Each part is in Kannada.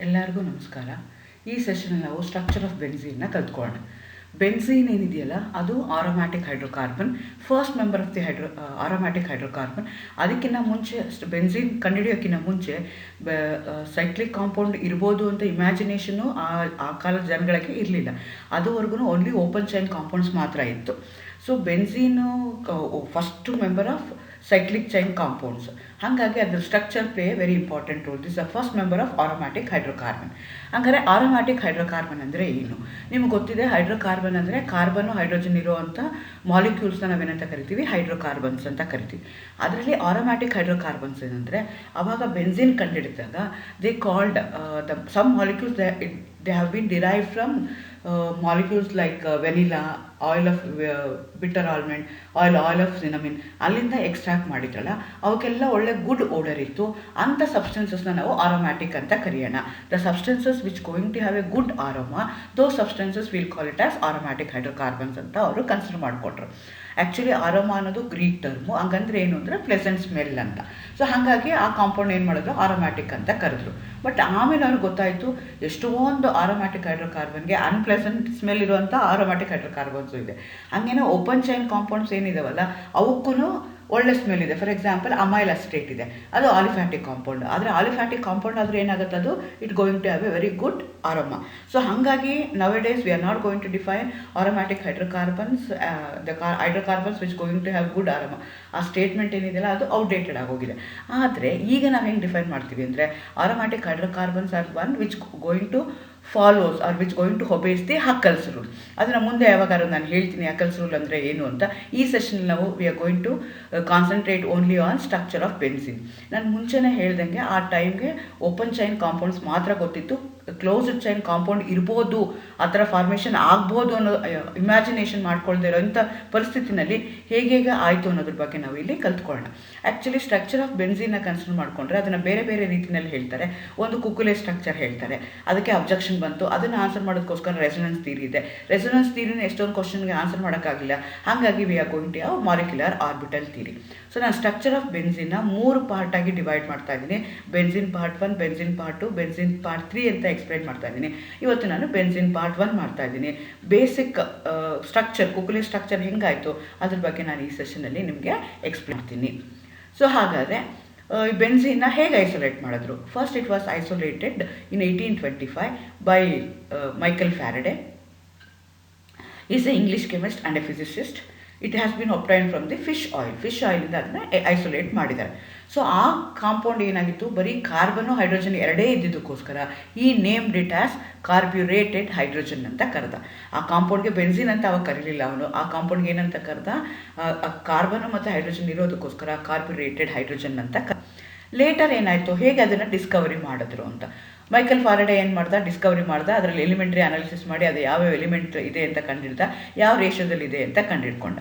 ಎಲ್ಲರಿಗೂ ನಮಸ್ಕಾರ. ಈ ಸೆಷನಲ್ಲಿ ನಾವು ಸ್ಟ್ರಕ್ಚರ್ ಆಫ್ ಬೆನ್ಝೀನ್ನ ಕಲ್ತ್ಕೊಳ್ಳೋಣ. ಬೆನ್ಝೀನ್ ಏನಿದೆಯಲ್ಲ ಅದು aromatic hydrocarbon, first member of the aromatic hydrocarbon. ಅದಕ್ಕಿಂತ ಮುಂಚೆ ಬೆನ್ಝೀನ್ ಕಂಡುಹಿಡಿಯೋಕ್ಕಿಂತ ಮುಂಚೆ ಸೈಕ್ಲಿಕ್ ಕಾಂಪೌಂಡ್ ಇರ್ಬೋದು ಅಂತ ಇಮ್ಯಾಜಿನೇಷನ್ನು ಆ ಕಾಲದ ಜನಗಳಿಗೆ ಇರಲಿಲ್ಲ. ಅದುವರೆಗೂ ಓನ್ಲಿ ಓಪನ್ ಚೈನ್ ಕಾಂಪೌಂಡ್ಸ್ ಮಾತ್ರ ಇತ್ತು. So benzene first member of cyclic chain compounds. ಹಾಗಾಗಿ ಅದ್ರ structure play very important role. This the first member of aromatic hydrocarbon. ಹಂಗಾರೆ ಆರೋಮ್ಯಾಟಿಕ್ ಹೈಡ್ರೋಕಾರ್ಬನ್ ಅಂದರೆ ಏನು? ನಿಮ್ಗೆ ಗೊತ್ತಿದೆ, ಹೈಡ್ರೋಕಾರ್ಬನ್ ಅಂದರೆ ಕಾರ್ಬನ್ನು ಹೈಡ್ರೋಜನ್ ಇರುವಂಥ ಮಾಲಿಕ್ಯೂಲ್ಸ್ನ ನಾವೇನಂತ ಕರಿತೀವಿ, ಹೈಡ್ರೋಕಾರ್ಬನ್ಸ್ ಅಂತ ಕರಿತೀವಿ. ಅದರಲ್ಲಿ ಆರೋಮ್ಯಾಟಿಕ್ ಹೈಡ್ರೋಕಾರ್ಬನ್ಸ್ ಏನಂದರೆ, ಆವಾಗ ಬೆನ್ಝೀನ್ ಕಂಡುಹಿಡಿದಾಗ they called some molecules they have been derive from molecules like vanilla, oil of bitter almond, oil of cinnamon. ಅಲ್ಲಿಂದ ಎಕ್ಸ್ಟ್ರಾಕ್ಟ್ ಮಾಡಿದ್ರಲ್ಲ, ಅವಕ್ಕೆಲ್ಲ ಒಳ್ಳೆ ಗುಡ್ ಓಡರ್ ಇತ್ತು. ಅಂಥ ಸಬ್ಸ್ಟೆನ್ಸಸ್ನ ನಾವು ಆರೋಮ್ಯಾಟಿಕ್ ಅಂತ ಕರೆಯೋಣ. The substances which going to have a good aroma, those substances will call it as aromatic hydrocarbons ಅಂತ ಅವರು ಕನ್ಸಿಡರ್ ಮಾಡಿಕೊಟ್ರು. ಆ್ಯಕ್ಚುಲಿ ಆರೋಮಾ ಅನ್ನೋದು ಗ್ರೀಕ್ ಟರ್ಮು. ಹಂಗಂದ್ರೆ ಏನು ಅಂದರೆ ಪ್ಲೆಸೆಂಟ್ ಸ್ಮೆಲ್ ಅಂತ. ಸೊ ಹಾಗಾಗಿ ಆ ಕಾಂಪೌಂಡ್ ಏನು ಮಾಡಿದ್ರು, ಆರೋಮ್ಯಾಟಿಕ್ ಅಂತ ಕರೆದ್ರು. ಬಟ್ ಆಮೇಲೆ ಅವ್ರಿಗೆ ಗೊತ್ತಾಯಿತು, ಎಷ್ಟೊಂದು ಆರೋಮ್ಯಾಟಿಕ್ ಹೈಡ್ರೋಕಾರ್ಬನ್ಗೆ ಅನ್ಪ್ಲೆಸೆಂಟ್ ಸ್ಮೆಲ್ ಇರುವಂಥ ಆರೋಮ್ಯಾಟಿಕ್ ಹೈಡ್ರೋಕಾರ್ಬನ್ಸು ಇದೆ. ಹಾಗೇನೆ ಓಪನ್ ಚೈನ್ ಕಾಂಪೌಂಡ್ಸ್ ಏನಿದಾವಲ್ಲ ಅವಕ್ಕೂ ಒಳ್ಳೆ ಸ್ಮೆಲ್ ಇದೆ. ಫಾರ್ ಎಕ್ಸಾಂಪಲ್ ಅಮೈಲ್ ಅಸಿಟೇಟ್ ಇದೆ, ಅದು ಆಲಿಫ್ಯಾಟಿಕ್ ಕಾಂಪೌಂಡ್. ಆದರೆ ಆಲಿಫ್ಯಾಟಿಕ್ ಕಾಂಪೌಂಡ್ ಆದರೆ ಏನಾಗುತ್ತೆ, ಅದು it going to have a very good aroma. So ಹಾಗಾಗಿ now days we are not going to define aromatic hydrocarbons, the hydrocarbons which going to have good aroma. ಆ ಸ್ಟೇಟ್ಮೆಂಟ್ ಏನಿದೆಯಲ್ಲ ಅದು ಔಟ್ಡೇಟೆಡ್ ಆಗೋಗಿದೆ. ಆದರೆ ಈಗ ನಾವು ಹೆಂಗೆ ಡಿಫೈನ್ ಮಾಡ್ತೀವಿ ಅಂದರೆ, aromatic hydrocarbons are one which going to follows or which going to obeys the Huckel's rule. ಅದನ್ನು ಮುಂದೆ ಯಾವಾಗಾದ್ರೂ ನಾನು ಹೇಳ್ತೀನಿ ಹಕ್ಕಲ್ಸ್ ರೂಲ್ ಅಂದರೆ ಏನು ಅಂತ. ಈ ಸೆಷನ್ ನಾವು we are going to concentrate only on structure of benzene. ನಾನು ಮುಂಚೆನೇ ಹೇಳ್ದಂಗೆ ಆ ಟೈಮ್ಗೆ ಓಪನ್ ಚೈನ್ ಕಾಂಪೌಂಡ್ಸ್ ಮಾತ್ರ ಗೊತ್ತಿತ್ತು. ಕ್ಲೋಸ್ಡ್ ಚೈನ್ ಕಾಂಪೌಂಡ್ ಇರ್ಬೋದು, ಆ ಥರ ಫಾರ್ಮೇಷನ್ ಆಗ್ಬೋದು ಅನ್ನೋ ಇಮ್ಯಾಜಿನೇಷನ್ ಮಾಡ್ಕೊಳ್ದೇ ಇರೋಂಥ ಪರಿಸ್ಥಿತಿನಲ್ಲಿ ಹೇಗೆ ಆಯಿತು ಅನ್ನೋದ್ರ ಬಗ್ಗೆ ನಾವು ಇಲ್ಲಿ ಕಲ್ತ್ಕೊಳ್ಳೋಣ. ಆ್ಯಕ್ಚುಲಿ ಸ್ಟ್ರಕ್ಚರ್ ಆಫ್ ಬೆನ್ಝೀನ್ನ ಕನ್ಸಿಡರ್ ಮಾಡಿಕೊಂಡ್ರೆ ಅದನ್ನು ಬೇರೆ ಬೇರೆ ರೀತಿಯಲ್ಲಿ ಹೇಳ್ತಾರೆ. ಒಂದು ಕುಕುಲೆ ಸ್ಟ್ರಕ್ಚರ್ ಹೇಳ್ತಾರೆ, ಅದಕ್ಕೆ ಅಬ್ಜೆಕ್ಷನ್ ಬಂತು. ಅದನ್ನು ಆನ್ಸರ್ ಮಾಡೋದಕ್ಕೋಸ್ಕರ ರೆಸೊನೆನ್ಸ್ ಥಿಯರಿ ಇದೆ. ರೆಸೊನೆನ್ಸ್ ಥಿಯರಿನ ಎಷ್ಟೊಂದು ಕ್ವಶನ್ಗೆ ಆನ್ಸರ್ ಮಾಡೋಕ್ಕಾಗಿಲ್ಲ. ಹಾಗಾಗಿ we are going to have molecular orbital theory. So ನಾನು ಸ್ಟ್ರಕ್ಚರ್ ಆಫ್ ಬೆನ್ಝೀನ್ನ 3 ಪಾರ್ಟಾಗಿ ಡಿವೈಡ್ ಮಾಡ್ತಾ ಇದ್ದೀನಿ. Benzene part 1, benzene part 2, benzene part 3 ಅಂತ ಎಕ್ಸ್ಪ್ಲೈನ್ ಮಾಡ್ತಾ ಇದ್ದೀನಿ. ಇವತ್ತು ನಾನು ಬೆನ್ಝೀನ್ ಪಾರ್ಟ್ 1 ಮಾಡ್ತಾ ಇದ್ದೀನಿ. ಬೇಸಿಕ್ ಸ್ಟ್ರಕ್ಚರ್, ಕುಕುಲೆ ಸ್ಟ್ರಕ್ಚರ್ ಹೆಂಗಾಯಿತು ಅದ್ರ ಬಗ್ಗೆ ನಾನು ಈ ಸೆಷನಲ್ಲಿ ನಿಮಗೆ ಎಕ್ಸ್ಪ್ಲೇನ್ ಮಾಡ್ತೀನಿ. ಸೊ ಹಾಗಾದರೆ ಬೆನ್ಝೀನ್ನ ಹೇಗೆ ಐಸೋಲೇಟ್ ಮಾಡಿದ್ರು? First it was isolated in 1825 by Michael Faraday. Is a English chemist and a physicist. It has been obtain from the fish ಆಯಿಲಿಂದ ಅದನ್ನು ಐಸೋಲೇಟ್ ಮಾಡಿದ್ದಾರೆ. ಸೊ ಆ ಕಾಂಪೌಂಡ್ ಏನಾಗಿತ್ತು, ಬರೀ ಕಾರ್ಬನ್ನು ಹೈಡ್ರೋಜನ್ ಎರಡೇ ಇದ್ದಿದ್ದಕ್ಕೋಸ್ಕರ ಈ ನೇಮ್ಡ್ ಇಟ್ ಆಸ್ ಕಾರ್ಬ್ಯುರೇಟೆಡ್ ಹೈಡ್ರೋಜನ್ ಅಂತ ಕರೆದ. ಆ ಕಾಂಪೌಂಡ್ಗೆ ಬೆನ್ಝೀನ್ ಅಂತ ಅವಾಗ ಕರೀಲಿಲ್ಲ ಅವನು. ಆ ಕಾಂಪೌಂಡ್ಗೆ ಏನಂತ ಕರೆದ, ಕಾರ್ಬನ್ನು ಮತ್ತು ಹೈಡ್ರೋಜನ್ ಇರೋದಕ್ಕೋಸ್ಕರ ಕಾರ್ಬ್ಯುರೇಟೆಡ್ ಹೈಡ್ರೋಜನ್ ಅಂತ ಲೇಟರ್ ಏನಾಯಿತು, ಹೇಗೆ ಅದನ್ನು ಡಿಸ್ಕವರಿ ಮಾಡಿದ್ರು ಅಂತ. ಮೈಕಲ್ ಫ್ಯಾರಡೆ ಏನು ಮಾಡ್ದ, ಡಿಸ್ಕವರಿ ಮಾಡ್ದ. ಅದರಲ್ಲಿ ಎಲಿಮೆಂಟ್ರಿ ಅನಾಲಿಸಿಸ್ ಮಾಡಿ ಅದು ಯಾವ ಎಲಿಮೆಂಟ್ ಇದೆ ಅಂತ ಕಂಡಿಡ್ದ, ಯಾವ ರೇಷಿಯೋದಲ್ಲಿ ಇದೆ ಅಂತ ಕಂಡಿಡ್ಕೊಂಡ.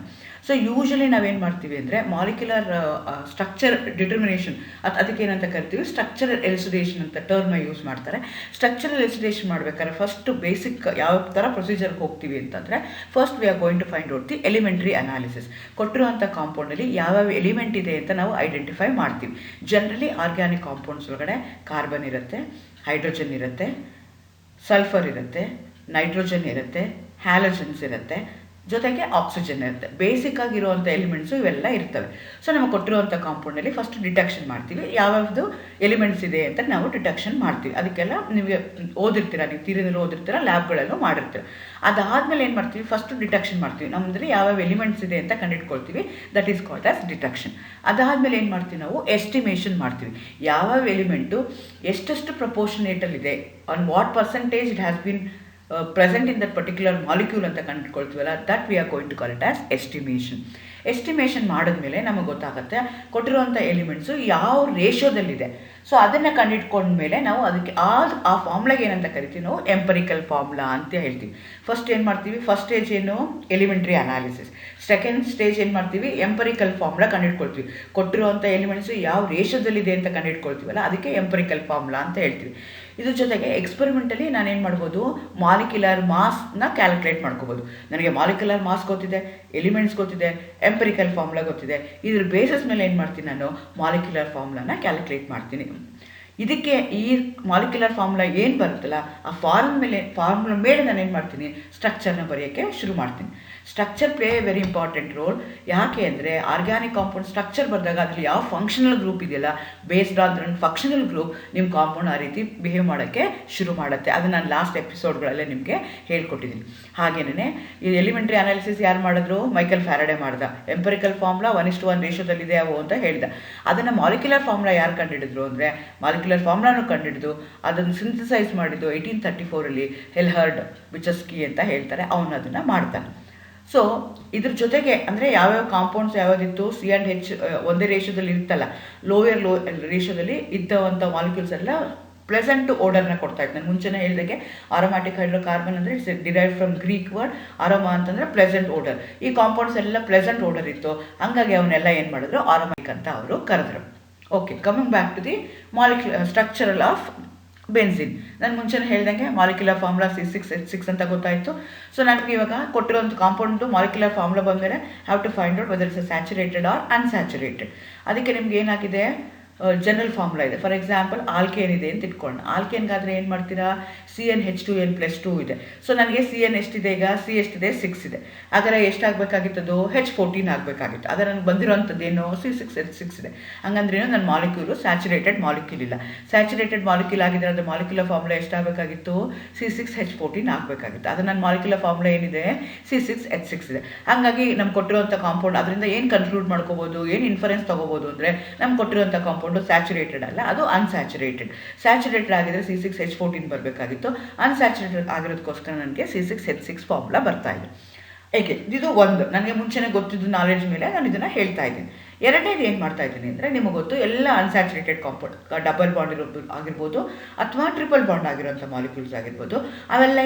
ಸೊ ಯೂಶಲಿ ನಾವೇನು ಮಾಡ್ತೀವಿ ಅಂದರೆ, ಮಾಲಿಕ್ಯುಲರ್ ಸ್ಟ್ರಕ್ಚರ್ ಡಿಟರ್ಮಿನೇಷನ್ ಅದಕ್ಕೆ ಏನಂತ ಕರಿತೀವಿ, ಸ್ಟ್ರಕ್ಚರಲ್ ಎಲಿಸಿಡೇಷನ್ ಅಂತ ಟರ್ಮ್ನ ಯೂಸ್ ಮಾಡ್ತಾರೆ. ಸ್ಟ್ರಕ್ಚರಲ್ ಎಲಿಸಿಡೇಷನ್ ಮಾಡಬೇಕಾದ್ರೆ ಫಸ್ಟ್ ಬೇಸಿಕ್ ಯಾವ ಥರ ಪ್ರೊಸೀಜರ್ಗೆ ಹೋಗ್ತೀವಿ ಅಂತಂದರೆ, first we are going to find out the elementary analysis. ಕೊಟ್ಟಿರುವಂಥ ಕಾಂಪೌಂಡಲ್ಲಿ ಯಾವ್ಯಾವ ಎಲಿಮೆಂಟ್ ಇದೆ ಅಂತ ನಾವು ಐಡೆಂಟಿಫೈ ಮಾಡ್ತೀವಿ. ಜನರಲಿ ಆರ್ಗ್ಯಾನಿಕ್ ಕಾಂಪೌಂಡ್ಸ್ ಒಳಗಡೆ ಕಾರ್ಬನ್ ಇರುತ್ತೆ, ಹೈಡ್ರೋಜನ್ ಇರುತ್ತೆ, ಸಲ್ಫರ್ ಇರುತ್ತೆ, ನೈಟ್ರೋಜನ್ ಇರುತ್ತೆ, ಹ್ಯಾಲೋಜನ್ಸ್ ಇರುತ್ತೆ, ಜೊತೆಗೆ ಆಕ್ಸಿಜನ್ ಇರುತ್ತೆ. ಬೇಸಿಕ್ ಆಗಿರುವಂಥ ಎಲಿಮೆಂಟ್ಸು ಇವೆಲ್ಲ ಇರ್ತವೆ. ಸೊ ನಮಗೆ ಕೊಟ್ಟಿರುವಂಥ ಕಾಂಪೌಂಡಲ್ಲಿ ಫಸ್ಟ್ ಡಿಟೆಕ್ಷನ್ ಮಾಡ್ತೀವಿ, ಯಾವ್ಯಾವುದು ಎಲಿಮೆಂಟ್ಸ್ ಇದೆ ಅಂತ ನಾವು ಡಿಟೆಕ್ಷನ್ ಮಾಡ್ತೀವಿ. ಅದಕ್ಕೆಲ್ಲ ನೀವು ಓದಿರ್ತೀರ, ನೀವು ಥಿಯರಿನಲ್ಲಿ ಓದಿರ್ತೀರ, ಲ್ಯಾಬ್ಗಳಲ್ಲೂ ಮಾಡಿರ್ತೀರ. ಅದಾದಮೇಲೆ ಏನು ಮಾಡ್ತೀವಿ, ಫಸ್ಟು ಡಿಟೆಕ್ಷನ್ ಮಾಡ್ತೀವಿ. ನಮ್ಮಂದರೆ ಯಾವ್ಯಾವ ಎಲಿಮೆಂಟ್ಸ್ ಇದೆ ಅಂತ ಕಂಡಿಡ್ಕೊಳ್ತೀವಿ. That is called as detection. ಅದಾದಮೇಲೆ ಏನು ಮಾಡ್ತೀವಿ, ನಾವು ಎಸ್ಟಿಮೇಷನ್ ಮಾಡ್ತೀವಿ. ಯಾವ್ಯಾವ ಎಲಿಮೆಂಟು ಎಷ್ಟೆಷ್ಟು ಪ್ರಪೋರ್ಷನೇಟಲ್ಲಿದೆ, on what percentage it has been present in that particular molecule ಅಂತ ಕಂಡುಕೊಳ್ತೀವಲ್ಲ, that we are going to call it as estimation. Estimation ಮಾಡಿದ್ಮೇಲೆ ನಮಗೆ ಗೊತ್ತಾಗುತ್ತೆ ಕೊಟ್ಟಿರುವಂಥ ಎಲಿಮೆಂಟ್ಸು ಯಾವ ರೇಷಿಯೋದಲ್ಲಿದೆ. ಸೊ ಅದನ್ನು ಕಂಡಿಡ್ಕೊಂಡ್ಮೇಲೆ ನಾವು ಅದಕ್ಕೆ ಆ ಫಾರ್ಮ್ಲಾಗೆ ಏನಂತ ಕರಿತೀವಿ, ನಾವು ಎಂಪರಿಕಲ್ ಫಾರ್ಮುಲಾ ಅಂತ ಹೇಳ್ತೀವಿ. ಫಸ್ಟ್ ಏನು ಮಾಡ್ತೀವಿ, ಫಸ್ಟ್ ಸ್ಟೇಜ್ ಏನು, ಎಲಿಮೆಂಟ್ರಿ ಅನಾಲಿಸಿಸ್. ಸೆಕೆಂಡ್ ಸ್ಟೇಜ್ ಏನು ಮಾಡ್ತೀವಿ, ಎಂಪರಿಕಲ್ ಫಾರ್ಮುಲಾ ಕಂಡಿಡ್ಕೊಳ್ತೀವಿ. ಕೊಟ್ಟಿರುವಂಥ ಎಲಿಮೆಂಟ್ಸು ಯಾವ ರೇಷಿಯೋದಲ್ಲಿದೆ ಅಂತ ಕಂಡಿಡ್ಕೊಳ್ತೀವಲ್ಲ, ಅದಕ್ಕೆ ಎಂಪರಿಕಲ್ ಫಾರ್ಮುಲಾ ಅಂತ ಹೇಳ್ತೀವಿ. ಇದ್ರ ಜೊತೆಗೆ ಎಕ್ಸ್ಪೆರಿಮೆಂಟಲಿ ನಾನೇನು ಮಾಡ್ಬೋದು, ಮಾಲಿಕ್ಯುಲರ್ ಮಾಸ್ನ ಕ್ಯಾಲ್ಕುಲೇಟ್ ಮಾಡ್ಕೋಬೋದು. ನನಗೆ ಮಾಲಿಕ್ಯುಲರ್ ಮಾಸ್ ಗೊತ್ತಿದೆ, ಎಲಿಮೆಂಟ್ಸ್ ಗೊತ್ತಿದೆ, ಎಂಪರಿಕಲ್ ಫಾರ್ಮುಲಾ ಗೊತ್ತಿದೆ. ಇದ್ರ ಬೇಸಿಸ್ ಮೇಲೆ ಏನು ಮಾಡ್ತೀನಿ, ನಾನು ಮಾಲಿಕ್ಯುಲರ್ ಫಾರ್ಮುಲಾನ ಕ್ಯಾಲ್ಕುಲೇಟ್ ಮಾಡ್ತೀನಿ. ಇದಕ್ಕೆ ಈ ಮಾಲಿಕ್ಯುಲರ್ ಫಾರ್ಮುಲಾ ಏನು ಬರುತ್ತಲ್ಲ ಆ ಫಾರ್ಮುಲಾ ಮೇಲೆ ನಾನು ಏನು ಮಾಡ್ತೀನಿ, ಸ್ಟ್ರಕ್ಚರ್ನ ಬರೆಯೋಕ್ಕೆ ಶುರು ಮಾಡ್ತೀನಿ. Structure play A very important roll. ಯಾಕೆ ಅಂದರೆ ಆರ್ಗ್ಯಾನಿಕ್ ಕಾಂಪೌಂಡ್ ಸ್ಟ್ರಕ್ಚರ್ ಬರೆದಾಗ ಅದರಲ್ಲಿ ಯಾವ ಫಂಕ್ಷನಲ್ ಗ್ರೂಪ್ ಇದೆಯಲ್ಲ, based on that functional group ನಿಮ್ಮ ಕಾಂಪೌಂಡ್ ಆ ರೀತಿ ಬಿಹೇವ್ ಮಾಡೋಕ್ಕೆ ಶುರು ಮಾಡುತ್ತೆ. ಅದು ನಾನು ಲಾಸ್ಟ್ ಎಪಿಸೋಡ್ಗಳಲ್ಲೇ ನಿಮಗೆ ಹೇಳ್ಕೊಟ್ಟಿದ್ದೀನಿ. ಹಾಗೇನೇ ಈ ಎಲಿಮೆಂಟ್ರಿ ಅನಾಲಿಸಿಸ್ ಯಾರು ಮಾಡಿದ್ರು, ಮೈಕಲ್ ಫ್ಯಾರಡೆ ಮಾಡ್ದ. ಎಂಪರಿಕಲ್ ಫಾರ್ಮುಲಾ 1:1 ರೇಷೋದಲ್ಲಿದೆ ಅವು ಅಂತ ಹೇಳ್ದ. ಅದನ್ನು ಮಾಲಿಕ್ಯುಲರ್ ಫಾರ್ಮುಲಾ ಯಾರು ಕಂಡುಹಿಡಿದ್ರು ಅಂದರೆ, ಮಾಲಿಕ್ಯುಲರ್ ಫಾರ್ಮುಲಾನು ಕಂಡುಹಿಡಿದು ಅದನ್ನು ಸಿಂಥಸೈಸ್ ಮಾಡಿದ್ದು 1834 ಹೆಲ್ಹರ್ಡ್ ವಿಚಸ್ಕಿ ಅಂತ ಹೇಳ್ತಾರೆ, ಅವನು ಅದನ್ನು ಮಾಡ್ತಾನೆ. ಸೊ ಇದ್ರ ಜೊತೆಗೆ ಅಂದರೆ ಯಾವ್ಯಾವ ಕಾಂಪೌಂಡ್ಸ್ ಯಾವ್ಯಾವ್ದಿತ್ತು, C&H ಒಂದೇ ರೇಷೋದಲ್ಲಿ ಇರ್ತಲ್ಲ, ಲೋಯರ್ ರೇಷೋದಲ್ಲಿ ಇದ್ದವಂಥ ಮಾಲಿಕ್ಯೂಲ್ಸ್ ಎಲ್ಲ ಪ್ಲೆಸೆಂಟ್ ಓಡರ್ನ ಕೊಡ್ತಾ ಇತ್ತು. ನಾನು ಮುಂಚೆನೇ ಹೇಳಿದಾಗೆ ಆರೋಮ್ಯಾಟಿಕ್ ಹೈಡ್ರೋಕಾರ್ಬನ್ ಅಂದರೆ it's derive from Greek word aroma ಅಂತಂದರೆ ಪ್ಲೆಸೆಂಟ್ ಓಡರ್. ಈ ಕಾಂಪೌಂಡ್ಸ್ ಎಲ್ಲ ಪ್ಲೆಸೆಂಟ್ ಓಡರ್ ಇತ್ತು, ಹಂಗಾಗಿ ಅವನ್ನೆಲ್ಲ ಏನು ಮಾಡಿದ್ರು, ಆರೋಮ್ಯಾಟಿಕ್ ಅಂತ ಅವರು ಕರೆದ್ರು. Okay, coming back to the structural of benzene. ನಾನು ಮುಂಚೆನೇ ಹೇಳ್ದಂಗೆ ಮಾಲಿಕ್ಯುಲರ್ ಫಾರ್ಮುಲಾ C6H6 ಅಂತ ಗೊತ್ತಾಯಿತು. ಸೊ ನನಗೆ ಇವಾಗ ಕೊಟ್ಟಿರೋಂಥ ಕಾಂಪೌಂಡು ಮಾಲಿಕ್ಯುಲರ್ ಫಾರ್ಮುಲಾ ಬಂದಮೇಲೆ have to find out whether it's saturated or unsaturated. ಅದಕ್ಕೆ ನಿಮ್ಗೆ ಏನಾಗಿದೆ, ಜನರಲ್ ಫಾರ್ಮುಲಾ ಇದೆ. ಫಾರ್ ಎಕ್ಸಾಂಪಲ್ ಆಲ್ಕೇನ್ ಇದೆ ಅಂತ ಇಟ್ಕೊಂಡು, ಆಲ್ಕೇನ್ಗಾದರೆ ಏನು ಮಾಡ್ತೀರಾ, CnH2n+2 ಇದೆ. ಸೊ ನನಗೆ CN ಎಷ್ಟಿದೆ ಈಗ, C ಎಷ್ಟಿದೆ, 6 ಇದೆ. ಹಾಗಾದರೆ ಎಷ್ಟಾಗಬೇಕಾಗಿತ್ತದು, H14 ಆಗಬೇಕಾಗಿತ್ತು. ಆದರೆ ನನಗೆ ಬಂದಿರೋಂಥದ್ದೇನು, C6H6 ಇದೆ. ಹಂಗಂದ್ರೇನು, ನನ್ನ ಮಾಲಿಕ್ಯೂಲು ಸ್ಯಾಚುರೇಟೆಡ್ ಮಾಲಿಕ್ಯೂಲ್ ಇಲ್ಲ. ಸ್ಯಾಚುರೇಟೆಡ್ ಮಾಲಿಕ್ಯೂಲ್ ಆಗಿದ್ರೆ ಅದು ಮಾಲಿಕ್ಯುಲರ್ ಫಾರ್ಮುಲಾ ಎಷ್ಟಾಗಬೇಕಾಗಿತ್ತು, C6H14 ಆಗಬೇಕಾಗಿತ್ತು. ಅದು ನನ್ನ ಮಾಲಿಕ್ಯುಲರ್ ಫಾರ್ಮುಲಾ ಏನಿದೆ, C6H6 ಇದೆ. ಹಾಗಾಗಿ ನಮ್ಗೆ ಕೊಟ್ಟಿರೋಂಥ ಕಾಂಪೌಂಡ್ ಅದರಿಂದ ಏನು ಕನ್ಕ್ಲೂಡ್ ಮಾಡ್ಕೋಬೋದು, ಏನು ಇನ್ಫರೆನ್ಸ್ ತೊಗೋಬೋದು ಅಂದರೆ, ನಮ್ಗೆ ಕೊಟ್ಟಿರೋಂಥ ಕಾಂಪೌಂಡು ಸ್ಯಾಚುರೇಟೆಡ್ ಅಲ್ಲ, ಅದು ಅನ್ಸ್ಯಾಚುರೇಟೆಡ್. ಸ್ಯಾಚುರೇಟೆಡ್ ಆಗಿದ್ರೆ C6H14 ಬರಬೇಕಾಗಿತ್ತು, ಅನ್ಸ್ಯಾಚುರೇಟೆಡ್ ಆಗಿರೋದಕ್ಕೋಸ್ಕರ ನನಗೆ C6H6 ಫಾರ್ಮುಲಾ ಬರ್ತಾ ಇದೆ. ಏಕೆ, ಇದು ಒಂದು ನನಗೆ ಮುಂಚೆನೇ ಗೊತ್ತಿದ್ದು ನಾಲೆಡ್ಜ್ ಮೇಲೆ ನಾನು ಇದನ್ನು ಹೇಳ್ತಾ ಇದ್ದೀನಿ. ಎರಡನೇದು ಏನು ಮಾಡ್ತಾ ಇದ್ದೀನಿ ಅಂದರೆ, ನಿಮಗೆ ಗೊತ್ತು ಎಲ್ಲ ಅನ್ಸ್ಯಾಚುರೇಟೆಡ್ ಕಾಂಪೌಂಡ್, ಡಬಲ್ ಬಾಂಡ್ ಇರೋದು ಆಗಿರ್ಬೋದು ಅಥವಾ ಟ್ರಿಪಲ್ ಬಾಂಡ್ ಆಗಿರೋಂಥ ಮಾಲಿಕ್ಯೂಲ್ಸ್ ಆಗಿರ್ಬೋದು, ಅವೆಲ್ಲ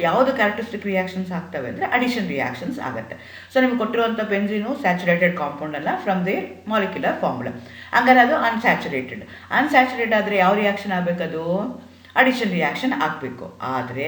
ಯಾವುದು ಕ್ಯಾರೆಕ್ಟರಿಸ್ಟಿಕ್ ರಿಯಾಕ್ಷನ್ಸ್ ಆಗ್ತವೆ ಅಂದರೆ ಅಡಿಷನ್ ರಿಯಾಕ್ಷನ್ಸ್ ಆಗುತ್ತೆ. ಸೊ ನಿಮಗೆ ಕೊಟ್ಟಿರುವಂಥ ಬೆನ್ಸಿನು ಸ್ಯಾಚುರೇಟೆಡ್ ಕಾಂಪೌಂಡ್ ಅಲ್ಲ, ಫ್ರಮ್ ದಿ ಮಾಲಿಕ್ಯುಲರ್ ಫಾರ್ಮುಲಾ. ಹಂಗಾರೆ ಅದು ಅನ್ಸ್ಯಾಚುರೇಟೆಡ್ ಆದರೆ ಯಾವ ರಿಯಾಕ್ಷನ್ ಆಗಬೇಕದು, ಅಡಿಷನ್ ರಿಯಾಕ್ಷನ್ ಆಗಬೇಕು. ಆದರೆ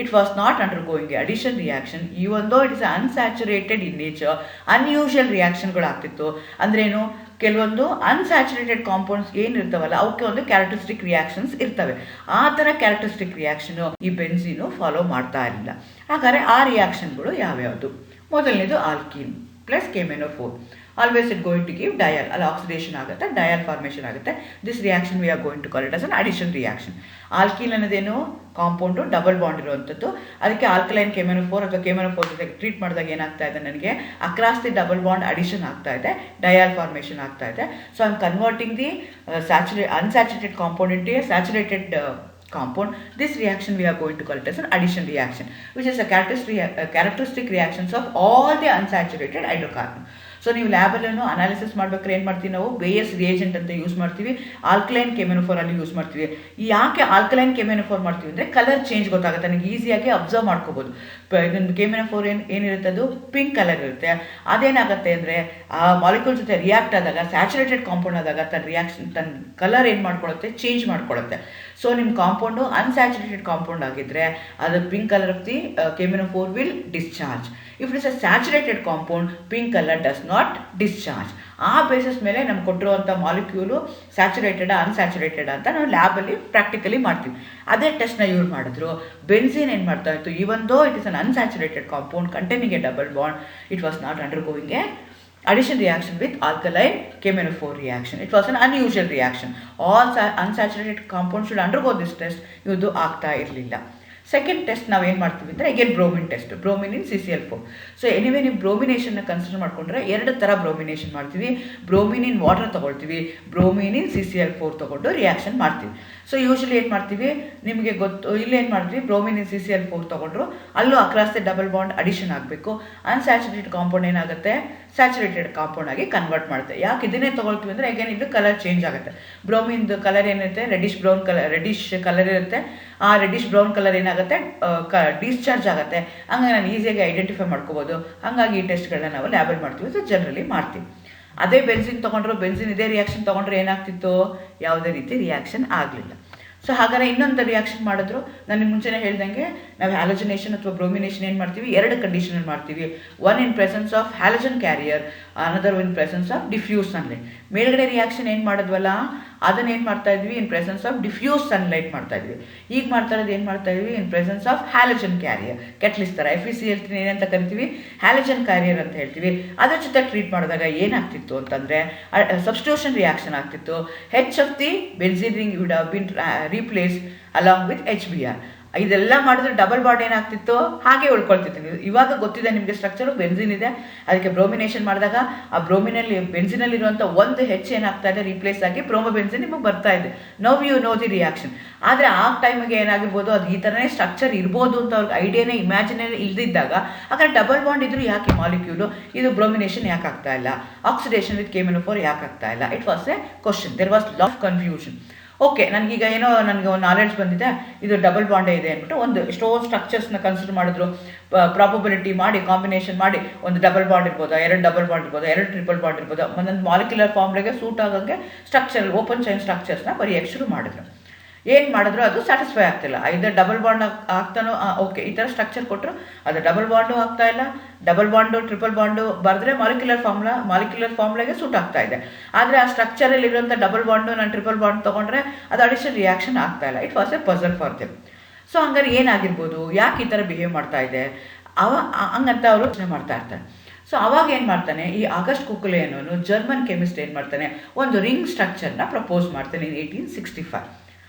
it was not undergoing addition reaction, even though it is unsaturated in nature. Unusual ರಿಯಾಕ್ಷನ್ಗಳು ಆಗ್ತಿತ್ತು. ಅಂದ್ರೇನು, ಕೆಲವೊಂದು ಅನ್ಸ್ಯಾಚುರೇಟೆಡ್ ಕಾಂಪೌಂಡ್ಸ್ ಏನಿರ್ತಾವಲ್ಲ ಅವಕ್ಕೆ ಒಂದು ಕ್ಯಾರೆಕ್ಟರಿಸ್ಟಿಕ್ ರಿಯಾಕ್ಷನ್ಸ್ ಇರ್ತವೆ. ಆ ಥರ ಕ್ಯಾರೆಕ್ಟರಿಸ್ಟಿಕ್ ರಿಯಾಕ್ಷನು ಈ ಬೆನ್ಸಿನು ಫಾಲೋ ಮಾಡ್ತಾ ಇರಲಿಲ್ಲ. ಹಾಗಾದರೆ ಆ ರಿಯಾಕ್ಷನ್ಗಳು ಯಾವ್ಯಾವುದು, ಮೊದಲನೇದು alkene plus KMnO4. Always it going to give diol, ಅಲ್ಲಿ ಆಕ್ಸಿಡೇಷನ್ ಆಗುತ್ತೆ, ಡಯಲ್ ಫಾರ್ಮೇಷನ್ ಆಗುತ್ತೆ. This reaction we are going to call it as an addition reaction. Alkene ಅನ್ನೋದೇನು, ಕಾಂಪೌಂಡು ಡಬಲ್ ಬಾಂಡ್ ಇರುವಂಥದ್ದು. ಅದಕ್ಕೆ ಆಲ್ಕಲೈನ್ KMnO4 ಅಥವಾ KMnO4 ಜೊತೆಗೆ ಟ್ರೀಟ್ ಮಾಡಿದಾಗ ಏನಾಗ್ತಾ ಇದೆ, ನನಗೆ across the double bond addition ಆಗ್ತಾ ಇದೆ, ಡಯಲ್ ಫಾರ್ಮೇಷನ್ ಆಗ್ತಾ ಇದೆ. So I am converting the unsaturated compound into a saturated compound. This reaction we are going to call it as an addition reaction, which is a characteristic reactions of all the unsaturated hydrocarbon. So ನೀವು ಲ್ಯಾಬಲ್ಲೂ ಅನಾಲಿಸಿಸ್ ಮಾಡ್ಬೇಕಾದ್ರೆ ಏನು ಮಾಡ್ತೀವಿ, ನಾವು ಬೇಸ್ ರಿಯೇಜೆಂಟ್ ಅಂತ ಯೂಸ್ ಮಾಡ್ತೀವಿ, ಆಲ್ಕಲೈನ್ KMnO4 ಅಲ್ಲಿ ಯೂಸ್ ಮಾಡ್ತೀವಿ. ಯಾಕೆ ಆಲ್ಕಲೈನ್ KMnO4 ಮಾಡ್ತೀವಿ ಅಂದರೆ, ಕಲರ್ ಚೇಂಜ್ ಗೊತ್ತಾಗುತ್ತೆ, ನನಗೆ ಈಸಿಯಾಗಿ ಅಬ್ಸರ್ವ್ ಮಾಡ್ಕೋಬೋದು. ಇದೊಂದು KMnO4 ಏನಿರುತ್ತೆ, ಅದು ಪಿಂಕ್ ಕಲರ್ ಇರುತ್ತೆ. ಅದೇನಾಗುತ್ತೆ ಅಂದರೆ, ಆ ಮಾಲಿಕ್ಯೂಲ್ ಜೊತೆ ರಿಯಾಕ್ಟ್ ಆದಾಗ, ಸ್ಯಾಚುರೇಟೆಡ್ ಕಾಂಪೌಂಡ್ ಆದಾಗ ತನ್ನ ಕಲರ್ ಏನು ಮಾಡ್ಕೊಳ್ಳುತ್ತೆ, ಚೇಂಜ್ ಮಾಡ್ಕೊಳ್ಳುತ್ತೆ. ಸೊ ನಿಮ್ಮ ಕಾಂಪೌಂಡು ಅನ್ಸ್ಯಾಚುರೇಟೆಡ್ ಕಾಂಪೌಂಡ್ ಆಗಿದ್ದರೆ ಅದು pink colour of the KMnO4 will discharge. If it is a saturated compound, pink colour does not discharge. ಆ ಬೇಸಿಸ್ ಮೇಲೆ ನಮ್ಗೆ ಕೊಟ್ಟಿರುವಂಥ ಮಾಲಿಕ್ಯೂಲು ಸ್ಯಾಚುರೇಟೆಡ್ ಅನ್ಸ್ಯಾಚುರೇಟೆಡ್ ಅಂತ ನಾವು ಲ್ಯಾಬಲ್ಲಿ ಪ್ರಾಕ್ಟಿಕಲಿ ಮಾಡ್ತೀವಿ. ಅದೇ ಟೆಸ್ಟ್ನ ಯೂಸ್ ಮಾಡಿದ್ರು. ಬೆನ್ಸಿನ್ ಏನು ಮಾಡ್ತಾ ಇತ್ತು, even though it is an unsaturated compound containing A double bond, it was not undergoing A addition reaction with alkaline KMnO4 reaction. It was an unusual reaction. All unsaturated compounds should undergo this test. ಇದು ಆಗ್ತಾ ಇರಲಿಲ್ಲ. ಸೆಕೆಂಡ್ ಟೆಸ್ಟ್ ನಾವು ಏನು ಮಾಡ್ತೀವಿ ಅಂದರೆ, ಅಗೇನ್ ಬ್ರೋಮಿನ್ ಟೆಸ್ಟ್, ಬ್ರೋಮಿನ್ ಇನ್ CCl4. ಸೊ ಎನಿವೇ ನೀವು ಬ್ರೋಮಿನೇಷನ್ನ ಕನ್ಸಿಡರ್ ಮಾಡ್ಕೊಂಡ್ರೆ ಎರಡು ಥರ ಬ್ರೋಮಿನೇಷನ್ ಮಾಡ್ತೀವಿ. ಬ್ರೋಮಿನ್ ಇನ್ ವಾಟರ್ ತೊಗೊಳ್ತೀವಿ, ಬ್ರೋಮಿನ್ ಇನ್ CCl4 ತೊಗೊಂಡು ರಿಯಾಕ್ಷನ್ ಮಾಡ್ತೀವಿ. ಸೊ ಯೂಶಲಿ ಏನು ಮಾಡ್ತೀವಿ, ನಿಮಗೆ ಗೊತ್ತು, ಇಲ್ಲಿ ಏನು ಮಾಡ್ತೀವಿ, ಬ್ರೋಮಿನ್ ಇನ್ CCl4 ತೊಗೊಂಡ್ರು ಅಲ್ಲೂ across the double bond addition ಆಗಬೇಕು. ಅನ್ಸ್ಯಾಚುರೇಟೆಡ್ ಕಾಂಪೌಂಡ್ ಏನಾಗುತ್ತೆ, ಸ್ಯಾಚುರೇಟೆಡ್ ಕಾಂಪೌಂಡ್ ಆಗಿ ಕನ್ವರ್ಟ್ ಮಾಡುತ್ತೆ. ಯಾಕೆ ಇದನ್ನೇ ತೊಗೊಳ್ತೀವಿ ಅಂದರೆ, ಅಗೇನ್ ಇದು ಕಲರ್ ಚೇಂಜ್ ಆಗುತ್ತೆ. ಬ್ರೋಮಿನ್ದು ಕಲರ್ ಏನಿರುತ್ತೆ, ರೆಡಿಶ್ ಕಲರ್ ಇರುತ್ತೆ. ಆ ರೆಡಿಶ್ ಬ್ರೌನ್ ಕಲರ್ ಏನಾಗುತ್ತೆ, ಡಿಸ್ಚಾರ್ಜ್ ಆಗುತ್ತೆ. ಹಂಗಾಗಿ ನಾನು ಈಸಿಯಾಗಿ ಐಡೆಂಟಿಫೈ ಮಾಡ್ಕೋಬೋದು. ಹಾಗಾಗಿ ಈ ಟೆಸ್ಟ್ಗಳನ್ನ ನಾವು ಲ್ಯಾಬಲ್ ಮಾಡ್ತೀವಿ, ಸೊ ಜನರಲಿ ಮಾಡ್ತೀವಿ. ಅದೇ ಬೆನ್ಸಿನ್ ತೊಗೊಂಡ್ರು, ಬೆನ್ಸಿನ್ ಇದೇ ರಿಯಾಕ್ಷನ್ ತೊಗೊಂಡ್ರೆ ಏನಾಗ್ತಿತ್ತು, ಯಾವುದೇ ರೀತಿ ರಿಯಾಕ್ಷನ್ ಆಗಲಿಲ್ಲ. ಸೊ ಹಾಗಾದರೆ ಇನ್ನೊಂದು ರಿಯಾಕ್ಷನ್ ಮಾಡಿದ್ರು, ನಾನು ಮುಂಚೆನೇ ಹೇಳ್ದಂಗೆ ನಾವು ಹ್ಯಾಲೋಜನೇಷನ್ ಅಥವಾ ಬ್ರೋಮಿನೇಷನ್ ಏನು ಮಾಡ್ತೀವಿ, ಎರಡು ಕಂಡೀಷನಲ್ಲಿ ಮಾಡ್ತೀವಿ. One in presence of halogen carrier, another in presence of diffuse sunlight. ಮೇಲ್ಗಡೆ ರಿಯಾಕ್ಷನ್ ಏನು ಮಾಡಿದ್ವಲ್ಲ, ಅದನ್ನೇನು ಮಾಡ್ತಾ ಇದ್ವಿ in presence of diffuse sunlight ಮಾಡ್ತಾ ಇದ್ವಿ. ಈಗ ಮಾಡ್ತಾ ಇರೋದು ಏನು ಮಾಡ್ತಾ ಇದ್ವಿ in presence of halogen carrier, ಕೆಟ್ಲಿಸ್ ಥರ FeCl3 ಏನಂತ ಕರಿತೀವಿ, ಹ್ಯಾಲಜನ್ ಕ್ಯಾರಿಯರ್ ಅಂತ ಹೇಳ್ತೀವಿ. ಅದ್ರ ಜೊತೆ ಟ್ರೀಟ್ ಮಾಡಿದಾಗ ಏನಾಗ್ತಿತ್ತು ಅಂತಂದರೆ ಸಬ್ಸ್ಟಿಟ್ಯೂಷನ್ ರಿಯಾಕ್ಷನ್ ಆಗ್ತಿತ್ತು. H of the benzene ring would have been replaced along with HBr. ಇದೆಲ್ಲ ಮಾಡಿದ್ರೆ ಡಬಲ್ ಬಾಂಡ್ ಏನಾಗ್ತಿತ್ತು ಹಾಗೆ ಉಳ್ಕೊಳ್ತಿತ್ತು. ಇವಾಗ ಗೊತ್ತಿದೆ ನಿಮಗೆ ಸ್ಟ್ರಕ್ಚರು ಬೆನ್ಸಿನ್ ಇದೆ, ಅದಕ್ಕೆ ಬ್ರೋಮಿನೇಷನ್ ಮಾಡಿದಾಗ ಆ ಬೆನ್ಸಿನಲ್ಲಿರುವಂಥ ಒಂದು H ಏನಾಗ್ತಾ ಇದೆ ರಿಪ್ಲೇಸ್ ಆಗಿ ಬ್ರೋಮೋಬೆನ್ಸಿನ್ ನಿಮಗೆ ಬರ್ತಾ ಇದೆ. Now you know the reaction. ಆದರೆ ಆ ಟೈಮಿಗೆ ಏನಾಗಿರ್ಬೋದು ಅದು ಈ ಥರನೇ ಸ್ಟ್ರಕ್ಚರ್ ಇರ್ಬೋದು ಅಂತ ಅವ್ರಿಗೆ ಐಡಿಯಾನೇ ಇಮ್ಯಾಜಿನರಿ ಇಲ್ದಿದ್ದಾಗ ಹಾಗಾದ್ರೆ ಡಬಲ್ ಬಾಂಡ್ ಇದ್ರು ಯಾಕೆ ಮಾಲಿಕ್ಯೂಲು ಇದು ಬ್ರೋಮಿನೇಷನ್ ಯಾಕೆ ಆಗ್ತಾ ಇಲ್ಲ, ಆಕ್ಸಿಡೇಷನ್ ವಿತ್ KMnO4 ಯಾಕೆ ಆಗ್ತಾ ಇಲ್ಲ? It was a question, there was lot of confusion. Okay, ನನಗೀಗ ಏನೋ ನನಗೆ ಒಂದು ನಾಲೆಡ್ಜ್ ಬಂದಿದೆ ಇದು ಡಬಲ್ ಬಾಂಡೇ ಇದೆ ಅಂದ್ಬಿಟ್ಟು ಒಂದು ಎಷ್ಟೋ ಸ್ಟ್ರಕ್ಚರ್ಸ್ನ ಕನ್ಸಿಡರ್ ಮಾಡಿದ್ರು, ಪ್ರಾಬಬಿಲಿಟಿ ಮಾಡಿ ಕಾಂಬಿನೇಷನ್ ಮಾಡಿ ಒಂದು ಡಬಲ್ ಬಾಂಡ್ ಇರ್ಬೋದು, 2 ಡಬಲ್ ಬಾಂಡ್ ಇರ್ಬೋದು, 2 ಟ್ರಿಪಲ್ ಬಾಂಡ್ ಇರ್ಬೋದು, ಒಂದೊಂದು ಮಾಲಿಕ್ಯುಲರ್ ಫಾರ್ಮ್ಲೆಗೆ ಸೂಟ್ ಆಗೋಂಗೆ ಸ್ಟ್ರಕ್ಚರ್ ಓಪನ್ ಚೈನ್ ಸ್ಟ್ರಕ್ಚರ್ಸ್ನ ಬರೆಯೋಕ್ಕೆ ಶುರು ಮಾಡಿದ್ರು. ಏನು ಮಾಡಿದ್ರು ಅದು ಸ್ಯಾಟಿಸ್ಫೈ ಆಗ್ತಿಲ್ಲ. ಐದರ್ ಡಬಲ್ ಬಾಂಡ್ ಆಗ್ತಾನೋ ಓಕೆ ಈ ಥರ ಸ್ಟ್ರಕ್ಚರ್ ಕೊಟ್ಟರು, ಅದು ಡಬಲ್ ಬಾಂಡು ಆಗ್ತಾ ಇಲ್ಲ, ಡಬಲ್ ಬಾಂಡು ಟ್ರಿಪಲ್ ಬಾಂಡು ಬರೆದ್ರೆ ಮಾಲಿಕ್ಯುಲರ್ ಫಾರ್ಮ್ಲಾಗೆ ಸೂಟ್ ಆಗ್ತಾ ಇದೆ. ಆದರೆ ಆ ಸ್ಟ್ರಕ್ಚರಲ್ಲಿ ಇರುವಂಥ ಡಬಲ್ ಬಾಂಡು ನಾನು ಟ್ರಿಪಲ್ ಬಾಂಡ್ ತೊಗೊಂಡ್ರೆ ಅದು ಅಡಿಷನಲ್ ರಿಯಾಕ್ಷನ್ ಆಗ್ತಾ ಇಲ್ಲ. It was a puzzle for them. So ಹಂಗಾರೆ ಏನಾಗಿರ್ಬೋದು, ಯಾಕೆ ಈ ಥರ ಬಿಹೇವ್ ಮಾಡ್ತಾ ಇದೆ ಹಂಗಂತ ಅವರು ಯೋಚನೆ ಮಾಡ್ತಾ ಇರ್ತಾರೆ. ಸೊ ಅವಾಗ ಏನು ಮಾಡ್ತಾನೆ ಈ ಆಗಸ್ಟ್ ಕುಕುಲೆ ಅನ್ನೋನು ಜರ್ಮನ್ ಕೆಮಿಸ್ಟ್ ಏನು ಮಾಡ್ತಾನೆ ಒಂದು ರಿಂಗ್ ಸ್ಟ್ರಕ್ಚರ್ನ ಪ್ರಪೋಸ್ ಮಾಡ್ತಾನೆ ಇನ್ 1865.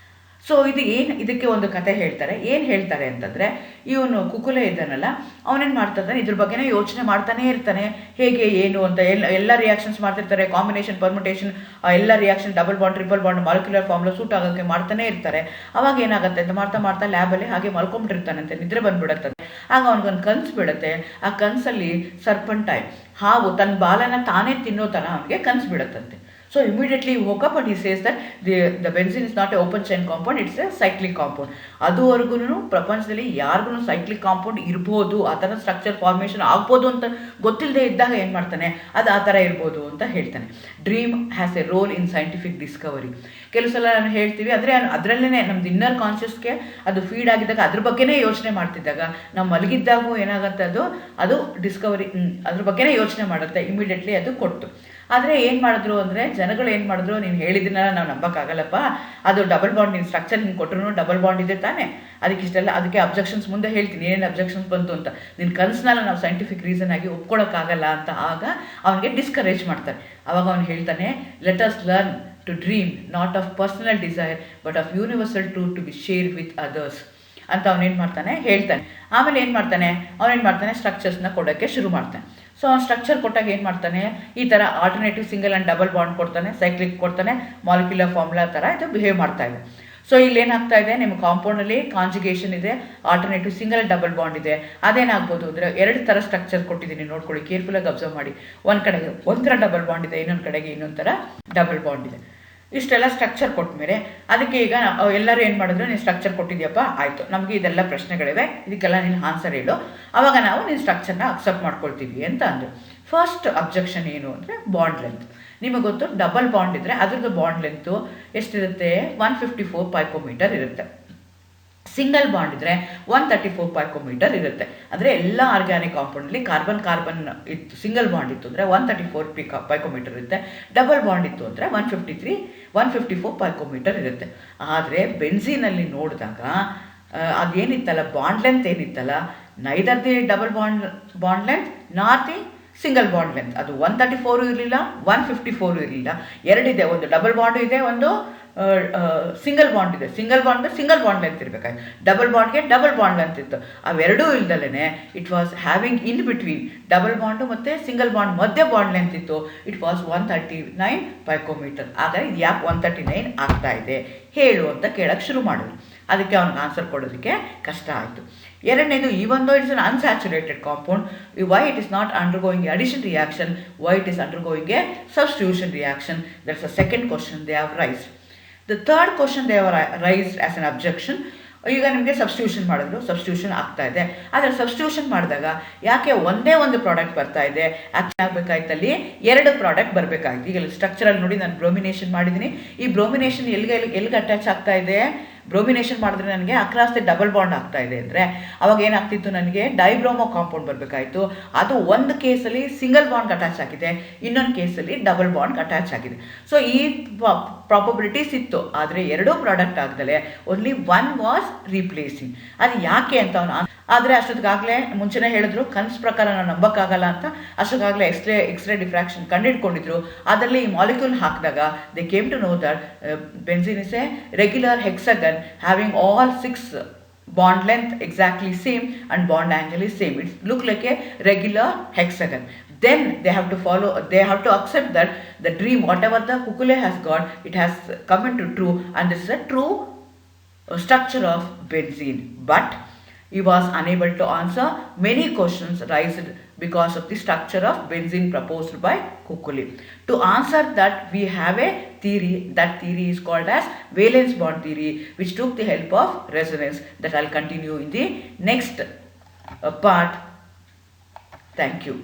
ಸೊ ಇದಕ್ಕೆ ಒಂದು ಕತೆ ಹೇಳ್ತಾರೆ. ಏನು ಹೇಳ್ತಾರೆ ಅಂತಂದರೆ ಇವನು ಕುಕುಲೆ ಇದ್ದಾನಲ್ಲ ಅವನೇನು ಮಾಡ್ತಾನೆ ಇದ್ರ ಬಗ್ಗೆನೇ ಯೋಚನೆ ಮಾಡ್ತಾನೇ ಇರ್ತಾನೆ, ಹೇಗೆ ಏನು ಅಂತ ಎಲ್ಲ ರಿಯಾಕ್ಷನ್ಸ್ ಮಾಡ್ತಿರ್ತಾರೆ, ಕಾಂಬಿನೇಷನ್ ಪರ್ಮುಟೇಷನ್ ಎಲ್ಲ reaction double bond triple bond molecular formula suit ಆಗೋಕ್ಕೆ ಮಾಡ್ತಾನೆ ಇರ್ತಾರೆ. ಅವಾಗ ಏನಾಗುತ್ತೆ ಅಂತ ಮಾಡ್ತಾ ಲ್ಯಾಬಲ್ಲಿ ಹಾಗೆ ಮಲ್ಕೊಂಡ್ಬಿಟ್ಟಿರ್ತಾನಂತೆ, ನಿದ್ರೆ ಬಂದುಬಿಡತ್ತೆ. ಆಗ ಅವನಿಗೊಂದು ಕನಸು ಬಿಡುತ್ತೆ. ಆ ಕನಸಲ್ಲಿ ಸರ್ಪಂಟೈನ್ ಹಾವು ತನ್ನ ಬಾಲನ ತಾನೇ ತಿನ್ನೋ ಥರ ಅವನಿಗೆ ಕನಸು ಬಿಡುತ್ತಂತೆ. So immediately he woke up and he says that the benzene is not an open chain compound, it's a cyclic compound. ಅದುವರೆಗೂ ಪ್ರಪಂಚದಲ್ಲಿ ಯಾರಿಗೂ ಸೈಕ್ಲಿಕ್ ಕಾಂಪೌಂಡ್ ಇರ್ಬೋದು, ಆ ಥರ ಸ್ಟ್ರಕ್ಚರ್ ಫಾರ್ಮೇಷನ್ ಆಗ್ಬೋದು ಅಂತ ಗೊತ್ತಿಲ್ಲದೆ ಇದ್ದಾಗ ಏನು ಮಾಡ್ತಾನೆ ಅದು ಆ ಥರ ಇರ್ಬೋದು ಅಂತ ಹೇಳ್ತಾನೆ. Dream has a role in scientific Discovery. ಕೆಲವು ಸಲ ನಾನು ಹೇಳ್ತೀವಿ ಅದರಲ್ಲೇ ನಮ್ದು ಇನ್ನರ್ ಕಾನ್ಷಿಯಸ್ಗೆ ಅದು ಫೀಡ್ ಆಗಿದ್ದಾಗ ಅದ್ರ ಬಗ್ಗೆನೇ ಯೋಚನೆ ಮಾಡ್ತಿದ್ದಾಗ ನಾವು ಮಲಗಿದ್ದಾಗೂ ಏನಾಗುತ್ತೆ ಅದು ಡಿಸ್ಕವರಿ ಅದ್ರ ಬಗ್ಗೆನೇ ಯೋಚನೆ ಮಾಡುತ್ತೆ, ಇಮಿಡಿಯೇಟ್ಲಿ ಅದು ಕೊಟ್ಟು. ಆದರೆ ಏನು ಮಾಡಿದ್ರು ಅಂದರೆ ಜನಗಳು ಏನು ಮಾಡಿದ್ರು, ನೀನು ಹೇಳಿದ್ದನ್ನೆಲ್ಲ ನಾವು ನಂಬೋಕ್ಕಾಗಲ್ಲಪ್ಪ, ಅದು ಡಬಲ್ ಬಾಂಡ್ ನೀನು ಸ್ಟ್ರಕ್ಚರ್ ಹಿಂಗೆ ಕೊಟ್ಟರು ಡಬಲ್ ಬಾಂಡ್ ಇದೆ ತಾನೇ, ಅದಕ್ಕೆ ಅಬ್ಜೆಕ್ಷನ್ಸ್ ಮುಂದೆ ಹೇಳ್ತೀನಿ ಏನೇನು ಅಬ್ಜೆಕ್ಷನ್ಸ್ ಬಂತು ಅಂತ, ನಿನ್ನ ಕನಸನ್ನೆಲ್ಲ ನಾವು ಸೈಂಟಿಫಿಕ್ ರೀಸನ್ ಆಗಿ ಒಪ್ಕೊಳ್ಳೋಕ್ಕಾಗಲ್ಲ ಅಂತ ಆಗ ಅವನಿಗೆ ಡಿಸ್ಕರೇಜ್ ಮಾಡ್ತಾರೆ. ಆವಾಗ ಅವ್ನು ಹೇಳ್ತಾನೆ, let us learn to dream not of personal desire but of universal truth to be share with others ಅಂತ ಅವನೇನು ಹೇಳ್ತಾನೆ. ಆಮೇಲೆ ಏನು ಮಾಡ್ತಾನೆ ಸ್ಟ್ರಕ್ಚರ್ಸ್ನ ಕೊಡೋಕ್ಕೆ ಶುರು ಮಾಡ್ತಾನೆ. ಸೊ ಅವ್ನು ಸ್ಟ್ರಕ್ಚರ್ ಕೊಟ್ಟಾಗ ಏನು ಮಾಡ್ತಾನೆ, ಈ ಥರ alternative single and double bond ಕೊಡ್ತಾನೆ, ಸೈಕ್ಲಿಕ್ ಕೊಡ್ತಾನೆ, ಮಾಲಿಕ್ಯುಲರ್ ಫಾರ್ಮುಲಾ ಥರ ಇದು ಬಿಹೇವ್ ಮಾಡ್ತಾ ಇದೆ. ಸೊ ಇಲ್ಲಿ ಏನಾಗ್ತಾ ಇದೆ, ನಿಮ್ಮ ಕಾಂಪೌಂಡಲ್ಲಿ ಕಾಂಜುಗೇಷನ್ ಇದೆ, ಆಲ್ಟರ್ನೇಟಿವ್ ಸಿಂಗಲ್ ಡಬಲ್ ಬಾಂಡ್ ಇದೆ. ಅದೇನಾಗ್ಬೋದು ಅಂದರೆ 2 ಥರ ಸ್ಟ್ರಕ್ಚರ್ ಕೊಟ್ಟಿದ್ದೀನಿ, ನೋಡ್ಕೊಳ್ಳಿ, ಕೇರ್ಫುಲ್ಲಾಗಿ ಅಬ್ಸರ್ವ್ ಮಾಡಿ. ಒಂದು ಥರ ಡಬಲ್ ಬಾಂಡ್ ಇದೆ, ಇನ್ನೊಂದು ಕಡೆಗೆ ಇನ್ನೊಂದು ಥರ ಡಬಲ್ ಬಾಂಡ್ ಇದೆ. ಇಷ್ಟೆಲ್ಲ ಸ್ಟ್ರಕ್ಚರ್ ಕೊಟ್ಟ ಮೇಲೆ ಅದಕ್ಕೆ ಈಗ ಎಲ್ಲರೂ ಏನು ಮಾಡಿದ್ರು, ನೀನು ಸ್ಟ್ರಕ್ಚರ್ ಕೊಟ್ಟಿದ್ಯಪ್ಪ ಆಯಿತು, ನಮಗೆ ಇದೆಲ್ಲ ಪ್ರಶ್ನೆಗಳಿವೆ, ಇದಕ್ಕೆಲ್ಲ ನೀನು ಆನ್ಸರ್ ಹೇಳು, ಆವಾಗ ನಾವು ನೀನು ಸ್ಟ್ರಕ್ಚರ್ನ ಅಕ್ಸೆಪ್ಟ್ ಮಾಡ್ಕೊಳ್ತೀವಿ ಅಂತ ಅಂದರು. ಫಸ್ಟ್ ಅಬ್ಜೆಕ್ಷನ್ ಏನು ಅಂದರೆ ಬಾಂಡ್ ಲೆಂತ್. ನಿಮಗೆ ಗೊತ್ತು ಡಬಲ್ ಬಾಂಡ್ ಇದ್ದರೆ ಅದ್ರದ್ದು ಬಾಂಡ್ ಲೆಂತು ಎಷ್ಟಿರುತ್ತೆ, 154 ಪೈಕೋಮೀಟರ್ ಇರುತ್ತೆ. ಸಿಂಗಲ್ ಬಾಂಡ್ ಇದ್ದರೆ 134 ಪೈಕೋಮೀಟರ್ ಇರುತ್ತೆ. ಅಂದರೆ ಎಲ್ಲ ಆರ್ಗ್ಯಾನಿಕ್ ಕಾಂಪೌಂಡಲ್ಲಿ ಕಾರ್ಬನ್ ಇತ್ತು, ಸಿಂಗಲ್ ಬಾಂಡ್ ಇತ್ತು ಅಂದರೆ 134 ಪೈಕೋಮೀಟರ್ ಇರುತ್ತೆ, ಡಬಲ್ ಬಾಂಡ್ ಇತ್ತು ಅಂದರೆ 154 ಪೈಕೋಮೀಟರ್ ಇರುತ್ತೆ. ಆದರೆ ಬೆನ್ಝೀನಲ್ಲಿ ನೋಡಿದಾಗ ಅದೇನಿತ್ತಲ್ಲ ಬಾಂಡ್ ಲೆಂತ್ ಏನಿತ್ತಲ್ಲ, neither the double bond length not the single bond length, ಅದು 134 ಇರಲಿಲ್ಲ, 154 ಇರಲಿಲ್ಲ, ಎರಡಿದೆ, ಒಂದು ಡಬಲ್ ಬಾಂಡು ಇದೆ, ಒಂದು ಸಿಂಗಲ್ ಬಾಂಡ್ ಇದೆ. ಸಿಂಗಲ್ ಬಾಂಡ್ ಲೆಂತ್ ಇರಬೇಕಾಗಿ, ಡಬಲ್ ಬಾಂಡ್ಗೆ ಡಬಲ್ ಬಾಂಡ್ ಲೆಂತ್ ಇತ್ತು. ಅವೆರಡೂ ಇಲ್ದಲೇ it was having in between double bond ಮತ್ತು ಸಿಂಗಲ್ ಬಾಂಡ್ ಮಧ್ಯೆ ಬಾಂಡ್ ಲೆಂತ್ ಇತ್ತು, ಇಟ್ ವಾಸ್ 139 ಪೈಕೋಮೀಟರ್. ಆದರೆ ಇದು ಯಾಕೆ 139 ಆಗ್ತಾ ಇದೆ ಹೇಳು ಅಂತ ಕೇಳೋಕ್ಕೆ ಶುರು ಮಾಡಿದ್ರು. ಅದಕ್ಕೆ ಅವ್ನಿಗೆ ಆನ್ಸರ್ ಕೊಡೋದಕ್ಕೆ ಕಷ್ಟ ಆಯಿತು. ಎರಡನೇದು, even though it's an unsaturated compound, why it is not undergoing addition reaction, why it is undergoing A substitution reaction, that's a second question they have raised. The third question they have raised as an objection, ಈಗ ನಿಮಗೆ ಸಬ್ಸ್ಟಿಟ್ಯೂಷನ್ ಮಾಡಿದ್ರು, ಸಬ್ಸ್ಟಿಟ್ಯೂಷನ್ ಆಗ್ತಾ ಇದೆ. ಆದರೆ ಸಬ್ಸ್ಟಿಟ್ಯೂಷನ್ ಮಾಡಿದಾಗ ಯಾಕೆ ಒಂದೇ ಒಂದು ಪ್ರಾಡಕ್ಟ್ ಬರ್ತಾ ಇದೆ, ಆ್ಯಕ್ಚುಲಿ ಆಗಬೇಕಾಯ್ತಲ್ಲಿ 2 ಪ್ರಾಡಕ್ಟ್ ಬರಬೇಕಾಯ್ತು. ಈಗ ಸ್ಟ್ರಕ್ಚರಲ್ಲಿ ನೋಡಿ ನಾನು ಬ್ರೋಮಿನೇಷನ್ ಮಾಡಿದ್ದೀನಿ, ಈ ಬ್ರೋಮಿನೇಷನ್ ಎಲ್ಲಿಗೆ ಅಟ್ಯಾಚ್ ಆಗ್ತಾ ಇದೆ, ಬ್ರೋಮಿನೇಷನ್ ಮಾಡಿದ್ರೆ ನನಗೆ ಅಕ್ರಾಸ್ ದಿ ಡಬಲ್ ಬಾಂಡ್ ಆಗ್ತಾ ಇದೆ ಅಂದರೆ ಅವಾಗ ಏನಾಗ್ತಿತ್ತು, ನನಗೆ ಡೈಬ್ರೋಮೋ ಕಾಂಪೌಂಡ್ ಬರಬೇಕಾಯಿತು. ಅದು ಒಂದು ಕೇಸಲ್ಲಿ ಸಿಂಗಲ್ ಬಾಂಡ್ ಅಟ್ಯಾಚ್ ಆಗಿದೆ, ಇನ್ನೊಂದು ಕೇಸಲ್ಲಿ ಡಬಲ್ ಬಾಂಡ್ ಅಟ್ಯಾಚ್ ಆಗಿದೆ. ಸೊ ಈ ಪ್ರಾಬಬಿಲಿಟೀಸ್ ಇತ್ತು. ಆದರೆ ಎರಡೂ ಪ್ರಾಡಕ್ಟ್ ಆಗದಲೇ ಓನ್ಲಿ ಒನ್ ವಾಸ್ ರೀಪ್ಲೇಸಿಂಗ್. ಅದು ಯಾಕೆ ಅಂತ ಅವನು, ಆದರೆ ಅಷ್ಟೊತ್ತಿಗಾಗಲೇ ಮುಂಚೆನೇ ಹೇಳಿದ್ರು ಕನ್ಸ್ ಪ್ರಕಾರ ನಾವು ನಂಬಕ್ಕಾಗಲ್ಲ ಅಂತ. ಅಷ್ಟೊತ್ತಿಗಾಗಲೇ ಎಕ್ಸ್ರೇ ಡಿಫ್ರಾಕ್ಷನ್ ಕಂಡುಹಿಡ್ಕೊಂಡಿದ್ರು. ಅದರಲ್ಲಿ ಈ ಮಾಲಿಕ್ಯೂಲ್ ಹಾಕಿದಾಗ they came to know that benzene is a regular hexagon having all 6 bond length exactly same and bond angle is same. It look like a regular hexagon. Then they have to accept that the dream, whatever the Kukule has got, it has come into true, and this is a true structure of benzene. But he was unable to answer many questions raised because of the structure of benzene proposed by Kukule. To answer that, we have a theory. That theory is called as valence bond theory, which took the help of resonance. That I'll continue in the next part. Thank you.